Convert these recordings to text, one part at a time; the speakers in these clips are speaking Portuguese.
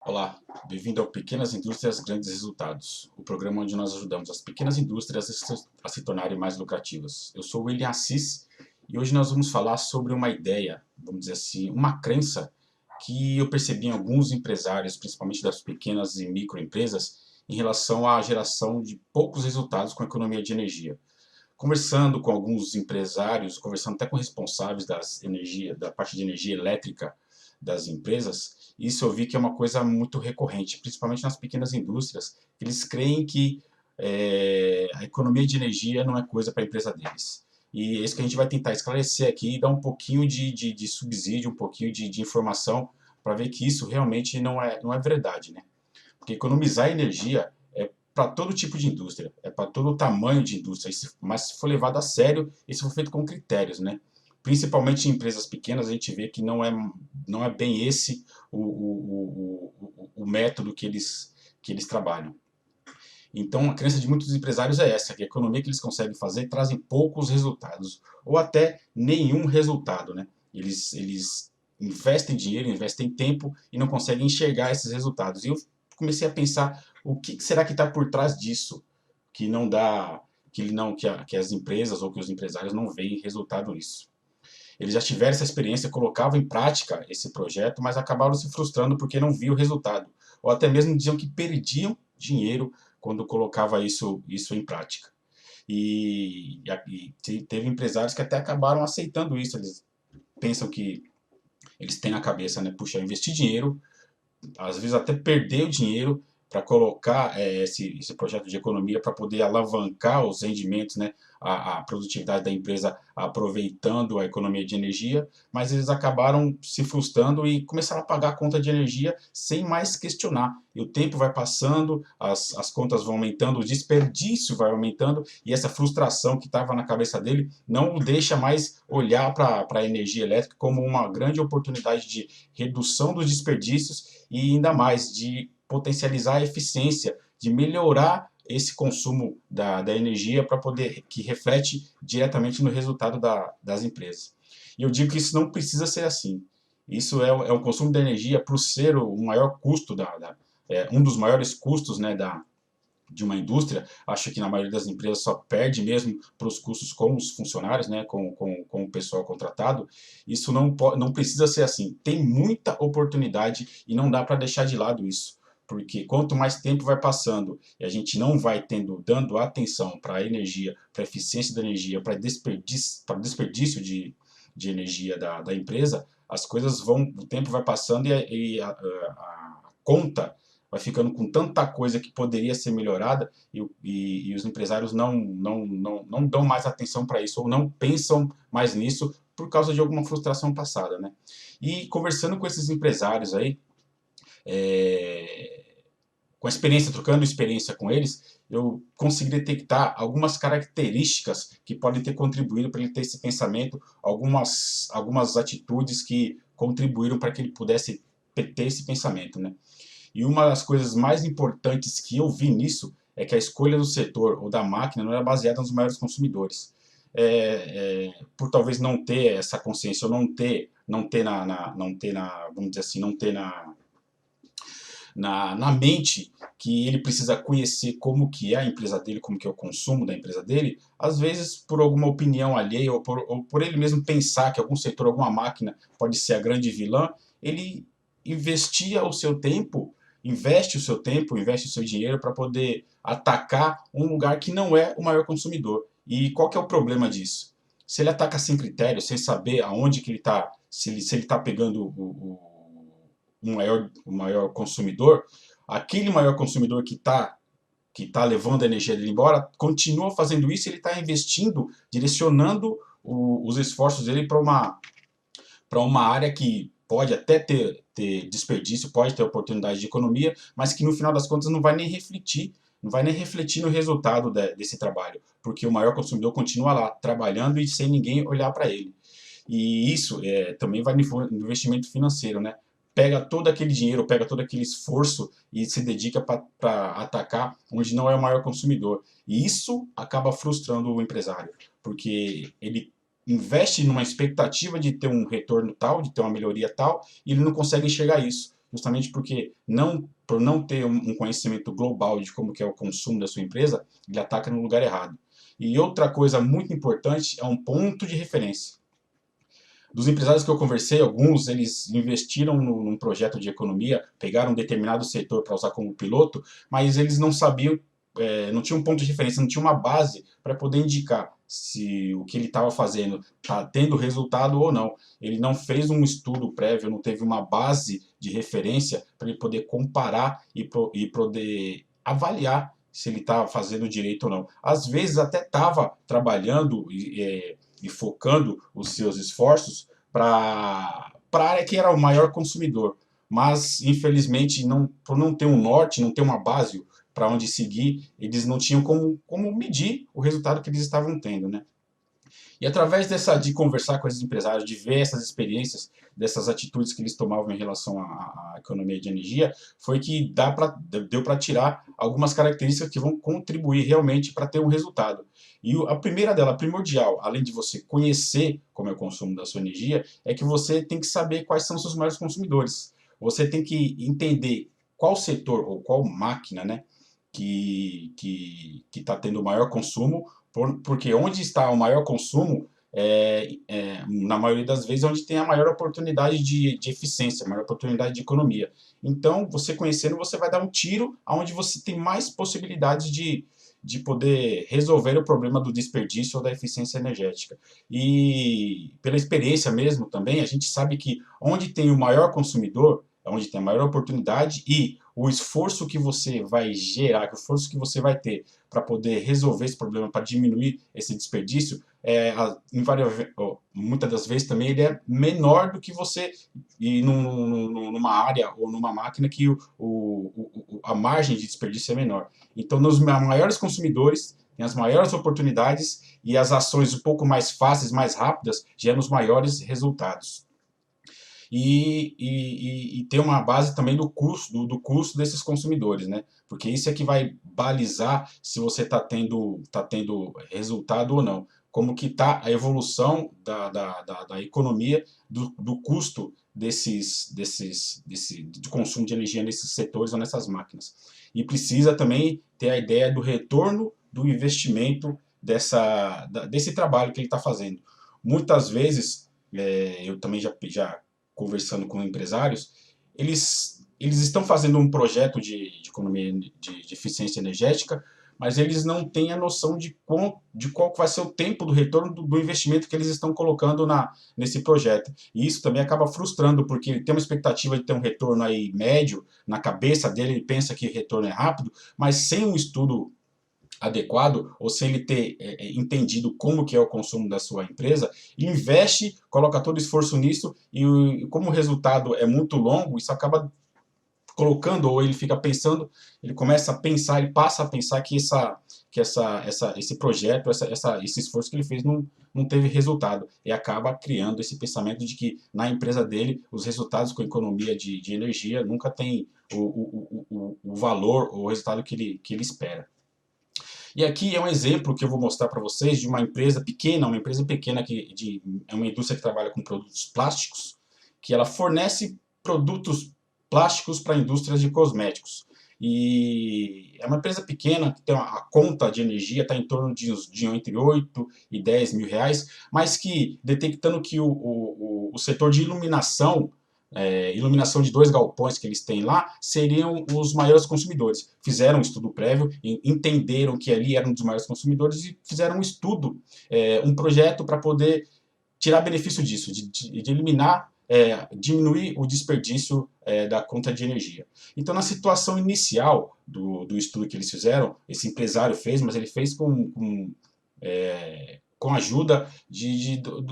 Olá, bem-vindo ao Pequenas Indústrias, Grandes Resultados, o programa onde nós ajudamos as pequenas indústrias a se tornarem mais lucrativas. Eu sou o William Assis e hoje nós vamos falar sobre uma ideia, vamos dizer assim, uma crença que eu percebi em alguns empresários, principalmente das pequenas e microempresas, em relação à geração de poucos resultados com a economia de energia. Conversando com alguns empresários, conversando até com responsáveis da parte de energia elétrica das empresas, isso eu vi que é uma coisa muito recorrente, principalmente nas pequenas indústrias. Eles creem que a economia de energia não é coisa para a empresa deles. E é isso que a gente vai tentar esclarecer aqui e dar um pouquinho de subsídio, um pouquinho de informação para ver que isso realmente não é verdade, né? Porque economizar energia é para todo tipo de indústria, é para todo tamanho de indústria, mas se for levado a sério e se for feito com critérios, né? Principalmente em empresas pequenas, a gente vê que não é bem esse o método que eles trabalham. Então, a crença de muitos empresários é essa, que a economia que eles conseguem fazer trazem poucos resultados, ou até nenhum resultado, né? Eles investem dinheiro, investem tempo e não conseguem enxergar esses resultados. E eu comecei a pensar o que será que está por trás disso, que não dá, que as empresas ou que os empresários não veem resultado nisso. Eles já tiveram essa experiência, colocavam em prática esse projeto, mas acabaram se frustrando porque não viam o resultado. Ou até mesmo diziam que perdiam dinheiro quando colocava isso em prática. E teve empresários que até acabaram aceitando isso. Eles pensam que eles têm na cabeça, né? Puxa, investir dinheiro, às vezes até perder o dinheiro para colocar esse projeto de economia para poder alavancar os rendimentos, né, a produtividade da empresa aproveitando a economia de energia, mas eles acabaram se frustrando e começaram a pagar a conta de energia sem mais questionar. E o tempo vai passando, as contas vão aumentando, o desperdício vai aumentando e essa frustração que estava na cabeça dele não o deixa mais olhar para a energia elétrica como uma grande oportunidade de redução dos desperdícios e ainda mais de potencializar a eficiência, de melhorar esse consumo da energia para poder que reflete diretamente no resultado das empresas. E eu digo que isso não precisa ser assim. Isso é um consumo de energia para ser o maior custo um dos maiores custos, né, de uma indústria. Acho que na maioria das empresas só perde mesmo para os custos com os funcionários, né, com o pessoal contratado. Isso não precisa ser assim. Tem muita oportunidade e não dá para deixar de lado isso. Porque quanto mais tempo vai passando e a gente não vai dando atenção para a energia, para a eficiência da energia, para desperdício de energia da empresa, as coisas o tempo vai passando a conta vai ficando com tanta coisa que poderia ser melhorada e os empresários não dão mais atenção para isso ou não pensam mais nisso por causa de alguma frustração passada, né? E conversando com esses empresários aí, com a experiência, trocando experiência com eles, eu consegui detectar algumas características que podem ter contribuído para ele ter esse pensamento, algumas atitudes que contribuíram para que ele pudesse ter esse pensamento, né? E uma das coisas mais importantes que eu vi nisso é que a escolha do setor ou da máquina não era baseada nos maiores consumidores. Por talvez não ter essa consciência, ou vamos dizer assim, não ter na mente que ele precisa conhecer como que é a empresa dele, como que é o consumo da empresa dele, às vezes por alguma opinião alheia ou por ele mesmo pensar que algum setor, alguma máquina pode ser a grande vilã, ele investia o seu tempo, investe o seu tempo, investe o seu dinheiro para poder atacar um lugar que não é o maior consumidor. E qual que é o problema disso? Se ele ataca sem critério, sem saber aonde que ele está, se ele está pegando o maior consumidor, aquele maior consumidor que tá levando a energia dele embora, continua fazendo isso, ele está investindo, direcionando os esforços dele para uma área que pode até ter desperdício, pode ter oportunidade de economia, mas que no final das contas não vai nem refletir no resultado desse trabalho, porque o maior consumidor continua lá, trabalhando e sem ninguém olhar para ele. E isso também vai no investimento financeiro, né? Pega todo aquele dinheiro, pega todo aquele esforço e se dedica para atacar onde não é o maior consumidor. E isso acaba frustrando o empresário, porque ele investe numa expectativa de ter um retorno tal, de ter uma melhoria tal, e ele não consegue enxergar isso. justamente porque por não ter um conhecimento global de como que é o consumo da sua empresa, ele ataca no lugar errado. E outra coisa muito importante é um ponto de referência. Dos empresários que eu conversei, alguns eles investiram num projeto de economia, pegaram um determinado setor para usar como piloto, mas eles não sabiam, não tinham um ponto de referência, não tinha uma base para poder indicar se o que ele estava fazendo está tendo resultado ou não. Ele não fez um estudo prévio, não teve uma base de referência para ele poder comparar e poder avaliar se ele estava fazendo direito ou não. Às vezes até estava trabalhando e focando os seus esforços para a área que era o maior consumidor. Mas, infelizmente, por não ter um norte, não ter uma base para onde seguir, eles não tinham como medir o resultado que eles estavam tendo, né? E através de conversar com esses empresários, de ver essas experiências, dessas atitudes que eles tomavam em relação à economia de energia, foi que deu para tirar algumas características que vão contribuir realmente para ter um resultado. E a primeira dela, a primordial, além de você conhecer como é o consumo da sua energia, é que você tem que saber quais são os seus maiores consumidores. Você tem que entender qual setor ou qual máquina, né, que está tendo o maior consumo, porque onde está o maior consumo, na maioria das vezes, é onde tem a maior oportunidade de eficiência, a maior oportunidade de economia. Então, você conhecendo, você vai dar um tiro aonde você tem mais possibilidades de poder resolver o problema do desperdício ou da eficiência energética. E pela experiência mesmo também, a gente sabe que onde tem o maior consumidor, é onde tem a maior oportunidade e o esforço que você vai gerar, o esforço que você vai ter para poder resolver esse problema, para diminuir esse desperdício, muitas das vezes também ele é menor do que você ir numa área ou numa máquina que a margem de desperdício é menor. Então, nos maiores consumidores, tem as maiores oportunidades e as ações um pouco mais fáceis, mais rápidas, geram os maiores resultados. E ter uma base também do custo desses consumidores, né? Porque isso é que vai balizar se você tá tendo resultado ou não. Como que está a evolução da economia, do custo de consumo de energia nesses setores ou nessas máquinas. E precisa também ter a ideia do retorno do investimento desse trabalho que ele está fazendo. Muitas vezes, eu também já conversando com empresários, eles estão fazendo um projeto de economia de eficiência energética, mas eles não têm a noção de qual vai ser o tempo do retorno do investimento que eles estão colocando nesse projeto. E isso também acaba frustrando, porque ele tem uma expectativa de ter um retorno aí médio, na cabeça dele ele pensa que o retorno é rápido, mas sem um estudo adequado, ou sem ele ter entendido como que é o consumo da sua empresa, investe, coloca todo o esforço nisso e como o resultado é muito longo, isso acaba colocando, ou ele fica pensando, ele começa a pensar, ele passa a pensar que esse projeto, esse esforço que ele fez não teve resultado, e acaba criando esse pensamento de que na empresa dele os resultados com a economia de energia nunca tem o valor ou o resultado que ele espera. E aqui é um exemplo que eu vou mostrar para vocês de uma empresa pequena é uma indústria que trabalha com produtos plásticos, que ela fornece produtos plásticos para indústrias de cosméticos. E é uma empresa pequena, que tem a conta de energia está em torno de entre 8 e 10 mil reais, mas que detectando que o setor de iluminação de 2 galpões que eles têm lá, seriam os maiores consumidores. Fizeram um estudo prévio, entenderam que ali era um dos maiores consumidores e fizeram um estudo, um projeto para poder tirar benefício disso, de eliminar, diminuir o desperdício da conta de energia. Então, na situação inicial do estudo que eles fizeram, esse empresário fez, mas ele fez com a ajuda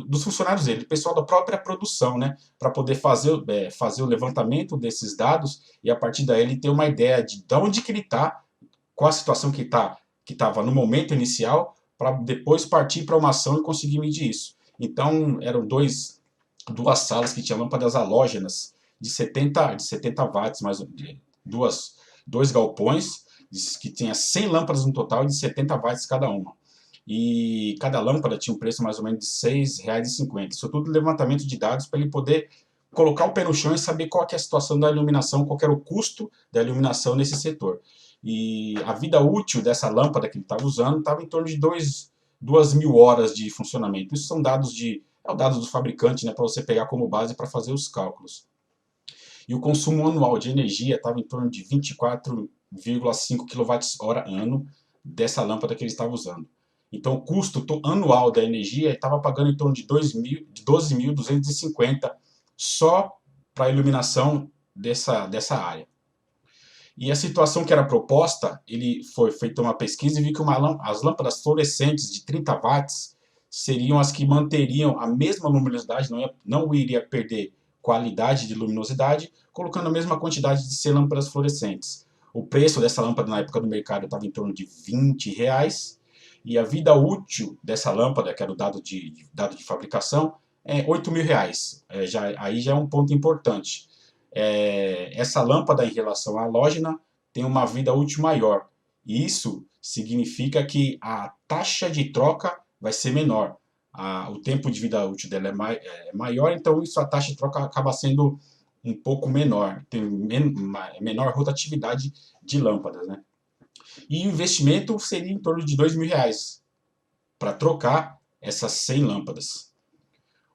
dos funcionários dele, do pessoal da própria produção, né, para poder fazer o levantamento desses dados e a partir daí ele ter uma ideia de onde que ele está, qual a situação que estava no momento inicial, para depois partir para uma ação e conseguir medir isso. Então, eram duas salas que tinham lâmpadas halógenas de 70 watts, dois galpões, que tinha 100 lâmpadas no total de 70 watts cada uma. E cada lâmpada tinha um preço mais ou menos de R$ 6,50. Isso tudo levantamento de dados para ele poder colocar o pé no chão e saber qual que é a situação da iluminação, qual que era o custo da iluminação nesse setor. E a vida útil dessa lâmpada que ele estava usando estava em torno de 2.000 horas de funcionamento. Isso são dados dados do fabricante, né, para você pegar como base para fazer os cálculos. E o consumo anual de energia estava em torno de 24,5 kWh ano dessa lâmpada que ele estava usando. Então o custo anual da energia estava pagando em torno de 12.250 só para a iluminação dessa área. E a situação que era proposta, ele foi feita uma pesquisa e viu que as lâmpadas fluorescentes de 30 watts seriam as que manteriam a mesma luminosidade, não iria perder qualidade de luminosidade, colocando a mesma quantidade de C lâmpadas fluorescentes. O preço dessa lâmpada na época do mercado estava em torno de R$ 20, e a vida útil dessa lâmpada, que era o dado de fabricação, é R$ 8.000. Aí já é um ponto importante. Essa lâmpada em relação à halógena tem uma vida útil maior. E isso significa que a taxa de troca vai ser menor. O tempo de vida útil dela é maior, então isso, a taxa de troca acaba sendo um pouco menor, tem menor rotatividade de lâmpadas, né? E o investimento seria em torno de R$ 2.000 para trocar essas 100 lâmpadas.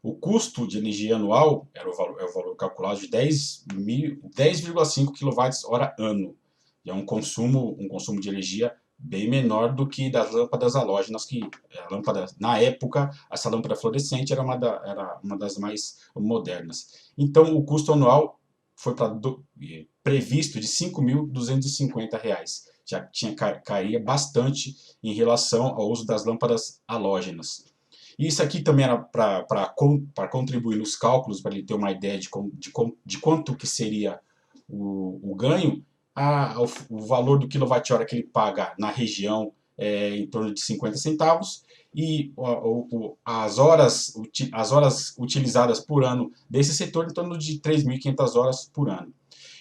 O custo de energia anual é o valor calculado de 10,5 kWh ano. E é um consumo de energia bem menor do que das lâmpadas halógenas, na época, essa lâmpada fluorescente era uma das mais modernas. Então, o custo anual foi previsto de R$ 5.250. Já cairia bastante em relação ao uso das lâmpadas halógenas. Isso aqui também era para contribuir nos cálculos, para ele ter uma ideia de quanto que seria o ganho. O valor do quilowatt-hora que ele paga na região é em torno de 50 centavos, e as horas utilizadas por ano desse setor em torno de 3.500 horas por ano.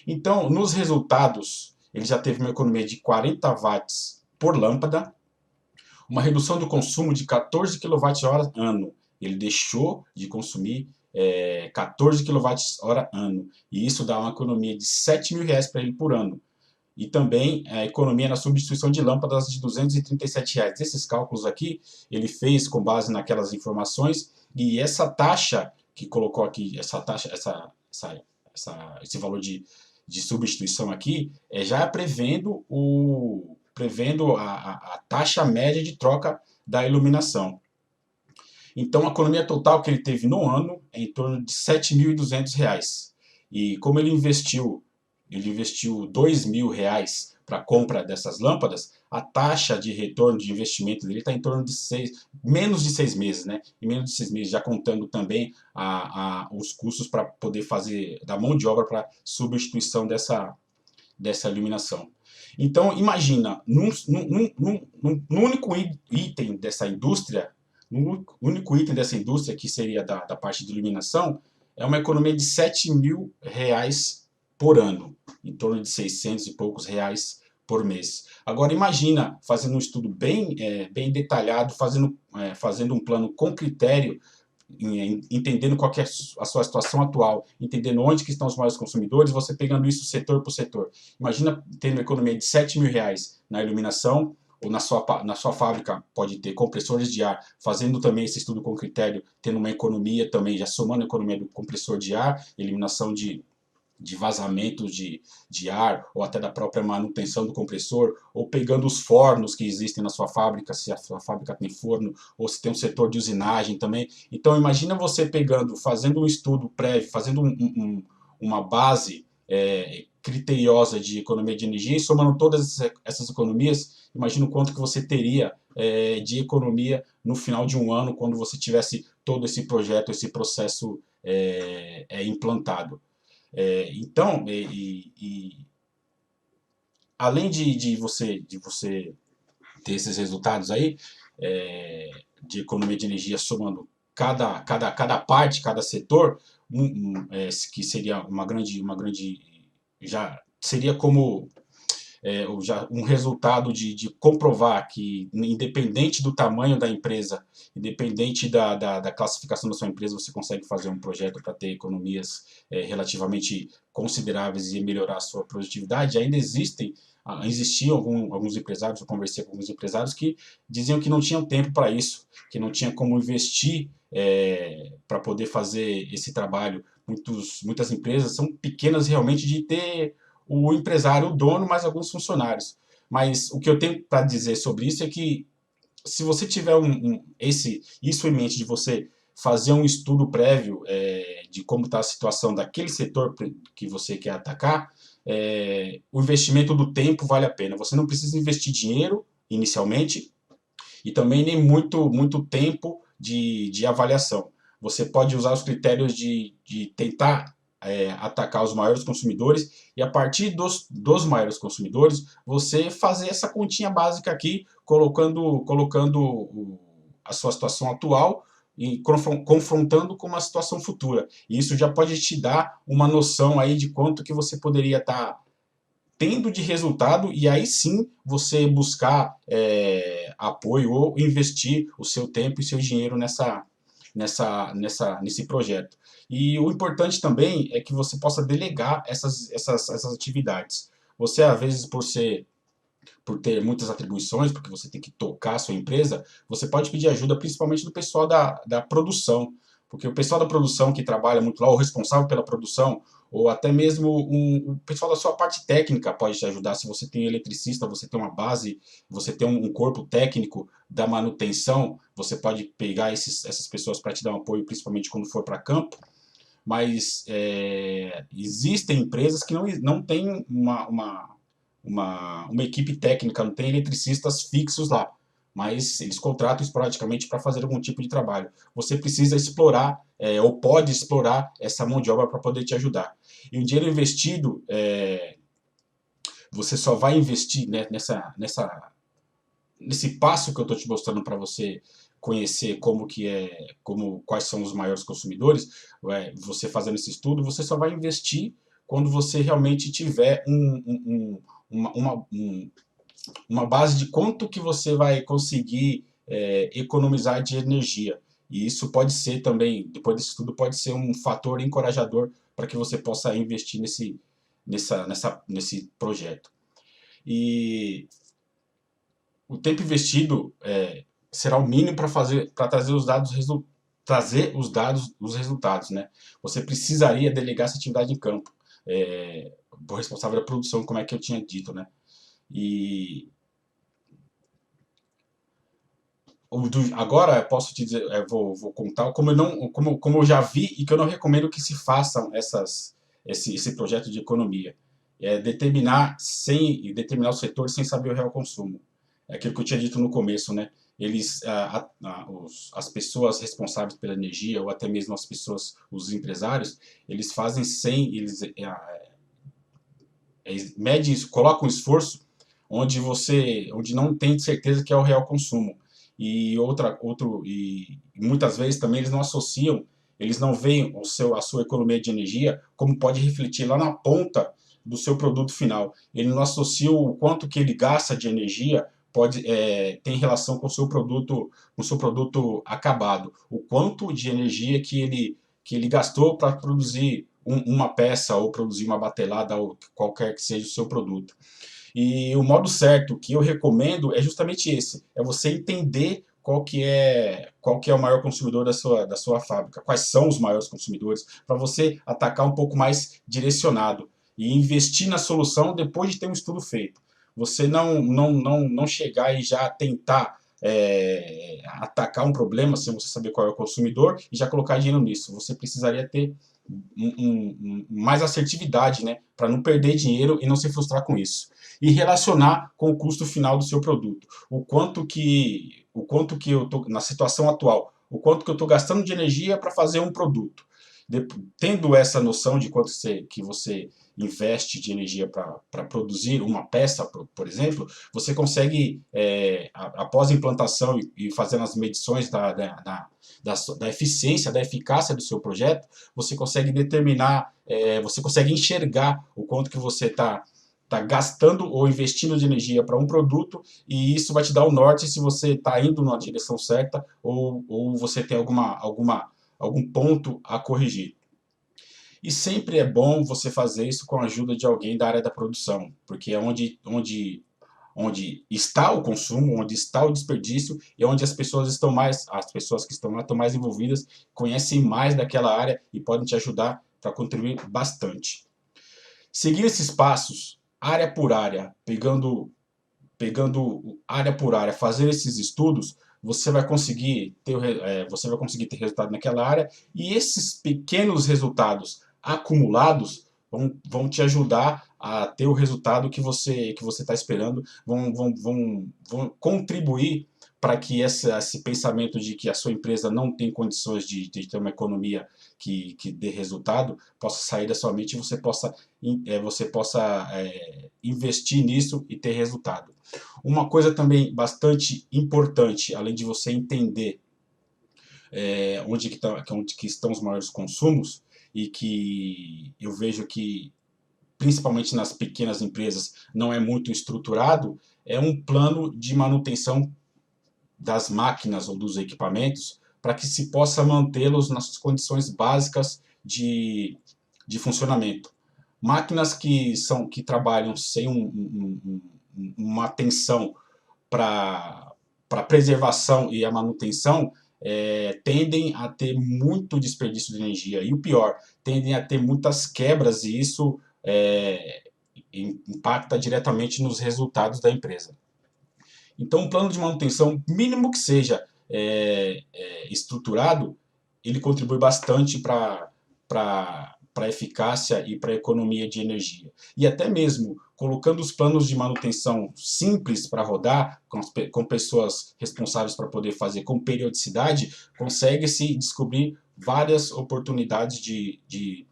Então, nos resultados, ele já teve uma economia de 40 watts por lâmpada, uma redução do consumo de 14 kWh ano. Ele deixou de consumir 14 kWh ano. E isso dá uma economia de R$ 7.000 para ele por ano. E também a economia na substituição de lâmpadas de R$ 237. Esses cálculos aqui ele fez com base naquelas informações, e essa taxa que colocou aqui, esse valor de substituição aqui, já prevendo a taxa média de troca da iluminação. Então, a economia total que ele teve no ano é em torno de R$ 7.200. E como ele investiu R$ 2.000 para a compra dessas lâmpadas, a taxa de retorno de investimento dele está em torno de menos de 6 meses, né? Em menos de 6 meses, já contando também os custos para poder fazer da mão de obra para substituição dessa iluminação. Então, imagina, num único item dessa indústria, que seria da parte de iluminação, é uma economia de R$ 7.000 por ano, em torno de 600 e poucos reais por mês. Agora, imagina fazendo um estudo bem detalhado, fazendo um plano com critério, entendendo qual que é a sua situação atual, entendendo onde que estão os maiores consumidores, você pegando isso setor por setor. Imagina tendo uma economia de R$ 7.000 na iluminação, ou na sua fábrica pode ter compressores de ar, fazendo também esse estudo com critério, tendo uma economia também, já somando a economia do compressor de ar, eliminação de vazamentos de ar, ou até da própria manutenção do compressor, ou pegando os fornos que existem na sua fábrica, se a sua fábrica tem forno, ou se tem um setor de usinagem também. Então imagina você fazendo um estudo prévio, fazendo uma base criteriosa de economia de energia, e somando todas essas economias, imagina o quanto que você teria de economia no final de um ano, quando você tivesse todo esse projeto, esse processo implantado. Então, além de você ter esses resultados aí, de economia de energia, somando cada parte, cada setor, que seria uma grande já seria como um resultado de comprovar que, independente do tamanho da empresa, independente da classificação da sua empresa, você consegue fazer um projeto para ter economias relativamente consideráveis e melhorar a sua produtividade. Ainda existiam alguns empresários, eu conversei com alguns empresários que diziam que não tinham tempo para isso, que não tinha como investir para poder fazer esse trabalho. Muitas empresas são pequenas realmente de ter o empresário, o dono, mais alguns funcionários. Mas o que eu tenho para dizer sobre isso é que se você tiver isso em mente de você fazer um estudo prévio de como está a situação daquele setor que você quer atacar, o investimento do tempo vale a pena. Você não precisa investir dinheiro inicialmente e também nem muito tempo de avaliação. Você pode usar os critérios de tentar atacar os maiores consumidores e a partir dos maiores consumidores você fazer essa continha básica aqui, colocando a sua situação atual e confrontando com uma situação futura. E isso já pode te dar uma noção aí de quanto que você poderia estar tendo de resultado, e aí sim você buscar apoio ou investir o seu tempo e seu dinheiro nesse projeto. E o importante também é que você possa delegar essas atividades. Você, às vezes, por ter muitas atribuições, porque você tem que tocar a sua empresa, você pode pedir ajuda principalmente do pessoal da produção, porque o pessoal da produção que trabalha muito lá, o responsável pela produção, ou até mesmo o pessoal da sua parte técnica pode te ajudar. Se você tem eletricista, você tem uma base, você tem um corpo técnico da manutenção, você pode pegar essas pessoas para te dar um apoio, principalmente quando for para campo. Mas existem empresas que não têm uma equipe técnica, não tem eletricistas fixos lá, mas eles contratam esporadicamente para fazer algum tipo de trabalho. Você precisa explorar, ou pode explorar, essa mão de obra para poder te ajudar. E o dinheiro investido, você só vai investir, né, nesse passo que eu estou te mostrando para você conhecer quais são os maiores consumidores, você fazendo esse estudo, você só vai investir quando você realmente tiver uma base de quanto que você vai conseguir economizar de energia. E isso pode ser também, depois desse estudo, pode ser um fator encorajador para que você possa investir nesse projeto. E o tempo investido será o mínimo para trazer os resultados, né? Você precisaria delegar essa atividade em campo, o responsável da produção, como é que eu tinha dito, né? E agora eu posso te dizer, vou contar como eu já vi e que eu não recomendo que se façam esse projeto de economia. Determinar o setor sem saber o real consumo. É aquilo que eu tinha dito no começo, né? As pessoas responsáveis pela energia, ou até mesmo os empresários, eles fazem colocam um esforço onde não tem certeza que é o real consumo. E muitas vezes também eles não veem a sua economia de energia como pode refletir lá na ponta do seu produto final. Ele não associa o quanto que ele gasta de energia tem relação com o seu produto acabado. O quanto de energia que ele gastou para produzir uma peça ou produzir uma batelada ou qualquer que seja o seu produto. E o modo certo que eu recomendo é justamente esse, é você entender qual que é o maior consumidor da sua fábrica, quais são os maiores consumidores, para você atacar um pouco mais direcionado e investir na solução depois de ter um estudo feito. Você não chegar e já tentar atacar um problema sem você saber qual é o consumidor e já colocar dinheiro nisso. Você precisaria ter mais assertividade, né, para não perder dinheiro e não se frustrar com isso. E relacionar com o custo final do seu produto. O quanto que eu tô na situação atual, o quanto que eu estou gastando de energia para fazer um produto. Tendo essa noção de quanto que você investe de energia para produzir uma peça, por exemplo, você consegue, após a implantação e fazendo as medições da eficiência, da eficácia do seu projeto, você consegue determinar, você consegue enxergar o quanto que você está gastando ou investindo de energia para um produto, e isso vai te dar o norte se você está indo na direção certa ou você tem algum ponto a corrigir. E sempre é bom você fazer isso com a ajuda de alguém da área da produção, porque é onde está o consumo, onde está o desperdício e onde as pessoas que estão lá estão mais envolvidas, conhecem mais daquela área e podem te ajudar para contribuir bastante. Seguir esses passos, área por área, pegando área por área, fazer esses estudos, você vai conseguir ter resultado naquela área, e esses pequenos resultados acumulados vão te ajudar a ter o resultado que você está esperando, vão contribuir para que esse pensamento de que a sua empresa não tem condições de ter uma economia que dê resultado, possa sair da sua mente e você possa investir nisso e ter resultado. Uma coisa também bastante importante, além de você entender onde que estão os maiores consumos, e que eu vejo que, principalmente nas pequenas empresas, não é muito estruturado, é um plano de manutenção das máquinas ou dos equipamentos para que se possa mantê-los nas condições básicas de funcionamento. Máquinas que trabalham sem uma atenção para preservação e a manutenção tendem a ter muito desperdício de energia. E o pior, tendem a ter muitas quebras, e isso impacta diretamente nos resultados da empresa. Então, um plano de manutenção, mínimo que seja estruturado, ele contribui bastante para a eficácia e para a economia de energia. E até mesmo colocando os planos de manutenção simples para rodar, com pessoas responsáveis para poder fazer com periodicidade, consegue-se descobrir várias oportunidades de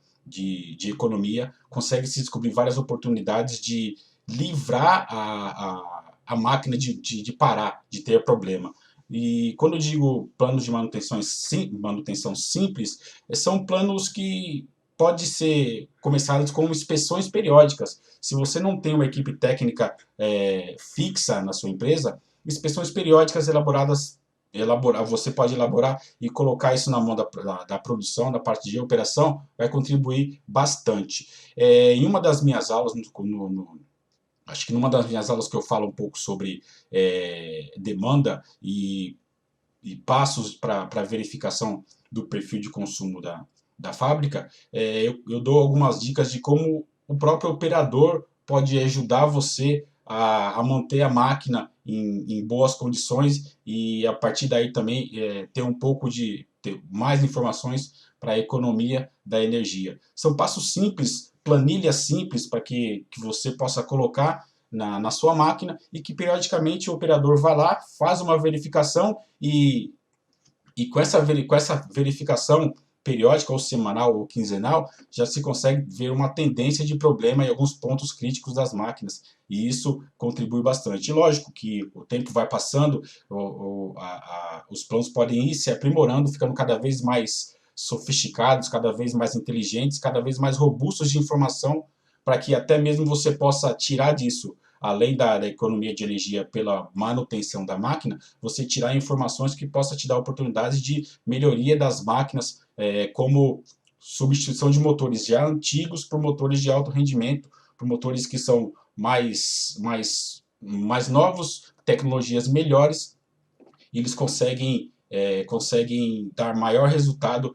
economia, consegue-se descobrir várias oportunidades de livrar a máquina de parar, de ter problema. E quando eu digo planos de manutenção simples, são planos que podem ser começados com inspeções periódicas. Se você não tem uma equipe técnica fixa na sua empresa, inspeções periódicas você pode elaborar e colocar isso na mão da produção, da parte de operação, vai contribuir bastante. Em uma das minhas aulas, acho que numa das minhas aulas que eu falo um pouco sobre demanda e passos para verificação do perfil de consumo da fábrica, eu dou algumas dicas de como o próprio operador pode ajudar você a manter a máquina em boas condições, e a partir daí também ter mais informações para a economia da energia. São passos simples, planilhas simples para que você possa colocar na sua máquina, e que periodicamente o operador vai lá, faz uma verificação, e com essa verificação periódica, ou semanal ou quinzenal, já se consegue ver uma tendência de problema em alguns pontos críticos das máquinas, e isso contribui bastante. E lógico que o tempo vai passando, os planos podem ir se aprimorando, ficando cada vez mais sofisticados, cada vez mais inteligentes, cada vez mais robustos de informação, para que até mesmo você possa tirar disso, além da economia de energia pela manutenção da máquina, você tirar informações que possa te dar oportunidades de melhoria das máquinas, como substituição de motores já antigos por motores de alto rendimento, por motores que são mais novos, tecnologias melhores, e eles conseguem dar maior resultado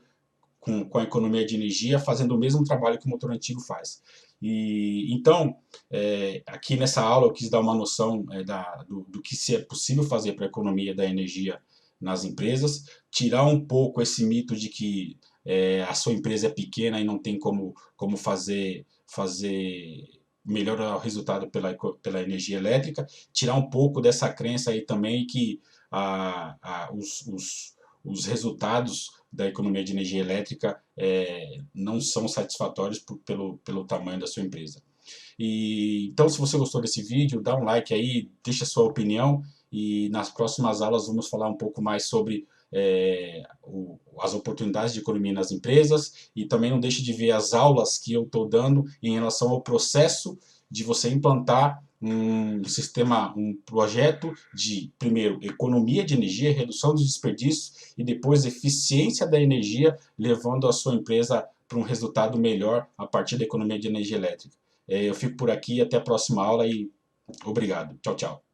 com a economia de energia, fazendo o mesmo trabalho que o motor antigo faz. Então, aqui nessa aula eu quis dar uma noção do que se é possível fazer para a economia da energia nas empresas, tirar um pouco esse mito de que a sua empresa é pequena e não tem como fazer melhorar o resultado pela energia elétrica, tirar um pouco dessa crença aí também que os resultados da economia de energia elétrica não são satisfatórios pelo tamanho da sua empresa. Então, se você gostou desse vídeo, dá um like aí, deixa a sua opinião, e nas próximas aulas vamos falar um pouco mais sobre as oportunidades de economia nas empresas, e também não deixe de ver as aulas que eu estou dando em relação ao processo de você implantar um sistema, um projeto de, primeiro, economia de energia, redução dos desperdícios e depois eficiência da energia, levando a sua empresa para um resultado melhor a partir da economia de energia elétrica. Eu fico por aqui, até a próxima aula e obrigado. Tchau, tchau.